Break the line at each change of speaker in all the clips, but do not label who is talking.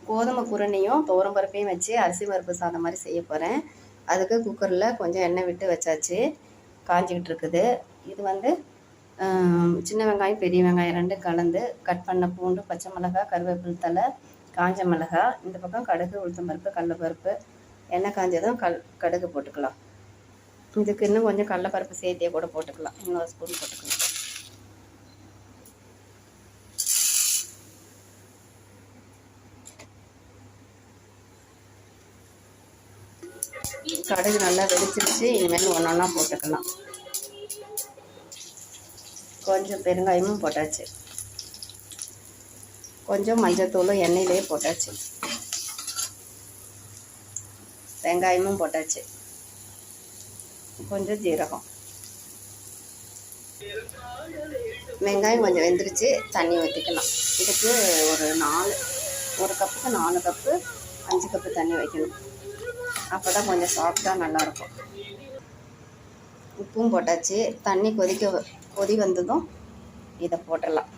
கோதுமை குருணையும் துவரம் பருப்பையும் வச்சு அரிசி பருப்பு சாதம் மாதிரி செய்ய போகிறேன். அதுக்கு குக்கரில் கொஞ்சம் எண்ணெய் விட்டு வச்சாச்சு, காஞ்சிக்கிட்டு இருக்குது. இது வந்து சின்ன வெங்காயம் பெரிய வெங்காயம் ரெண்டும் கலந்து கட் பண்ண பூண்டு, பச்சை மிளகாய், கருவேப்பிலை தழை, காஞ்ச மிளகாய், இந்த பக்கம் கடுகு, உளுத்தம் பருப்பு, கடலைப்பருப்பு. எண்ணெய் காஞ்சதும் கடுகு போட்டுக்கலாம். இதுக்கு இன்னும் கொஞ்சம் கடலைப்பருப்பு சேர்த்தியே கூட போட்டுக்கலாம், இன்னொரு ஸ்பூன் போட்டுக்கலாம். கடுகு நல்லா வெடிச்சிருச்சு. இனிமேல் ஒன்றா போட்டுக்கலாம். கொஞ்சம் பெருங்காயமும் போட்டாச்சு, கொஞ்சம் மஞ்சத்தூளும் எண்ணெயிலே போட்டாச்சு, வெங்காயமும் போட்டாச்சு, கொஞ்சம் ஜீரகம். வெங்காயம் கொஞ்சம் வெந்துருச்சு, தண்ணி ஊற்றிக்கலாம். இதுக்கு ஒரு கப்புக்கு 4 கப்பு 5 கப்பு தண்ணி வைக்கணும். அப்போ தான் கொஞ்சம் சாஃப்டாக நல்லாயிருக்கும். உப்பும் போட்டாச்சு. தண்ணி கொதி வந்ததும் இதை போட்டுடலாம்.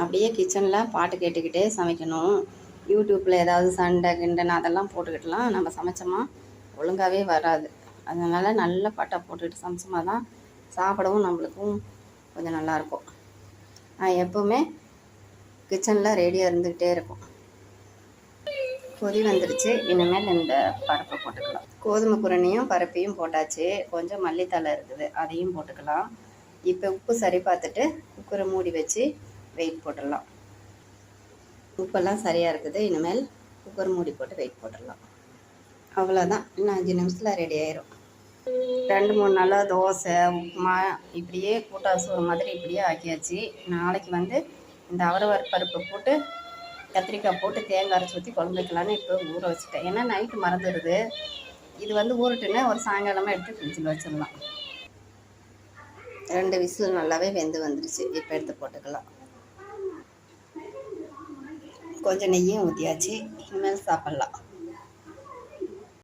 அப்படியே கிச்சனில் பாட்டு கேட்டுக்கிட்டே சமைக்கணும். யூடியூப்பில் ஏதாவது சண்டை கிண்டன் அதெல்லாம் போட்டுக்கிட்டலாம் நம்ம சமைச்சோமா ஒழுங்காகவே வராது. அதனால் நல்ல பாட்டை போட்டுக்கிட்டு சமைச்சோமா தான் சாப்பிடவும் நம்மளுக்கும் கொஞ்சம் நல்லாயிருக்கும். நான் எப்போவுமே கிச்சனில் ரெடியாக இருந்துக்கிட்டே இருக்கும். கொதி வந்துடுச்சு. இனிமேல் இந்த பருப்பை போட்டுக்கலாம். கோதுமை குருணையும் பருப்பையும் போட்டாச்சு. கொஞ்சம் மல்லித்தழை இருக்குது, அதையும் போட்டுக்கலாம். இப்போ உப்பு சரி பார்த்துட்டு குக்கரை மூடி வச்சு வெயிட் போட்டுடலாம். உப்பெல்லாம் சரியாக இருக்குது. இனிமேல் குக்கர் மூடி போட்டு வெயிட் போட்டுடலாம். அவ்வளோதான், இன்னும் 5 நிமிஷத்தில் ரெடி ஆயிரும். 2-3 நாளாக தோசை, உப்புமா இப்படியே கூட்டாசு ஒரு மாதிரி இப்படியே ஆக்கியாச்சு. நாளைக்கு வந்து இந்த அவரவர் பருப்பை போட்டு கத்திரிக்காய் போட்டு தேங்காய் அரைச்சி ஊற்றி குழம்பு வைக்கலான்னு இப்போ ஊற வச்சுட்டேன். ஏன்னா நைட்டு மறந்துடுது. இது வந்து ஊறட்டுன்னு ஒரு சாயங்காலமாக எடுத்து ஃப்ரிட்ஜில் வச்சிடலாம். 2 விசில் நல்லாவே வெந்து வந்துடுச்சு. இப்போ எடுத்து போட்டுக்கலாம். கொஞ்சம் நெய்யும் ஊற்றியாச்சு. இனிமேல் சாப்பிட்லாம்.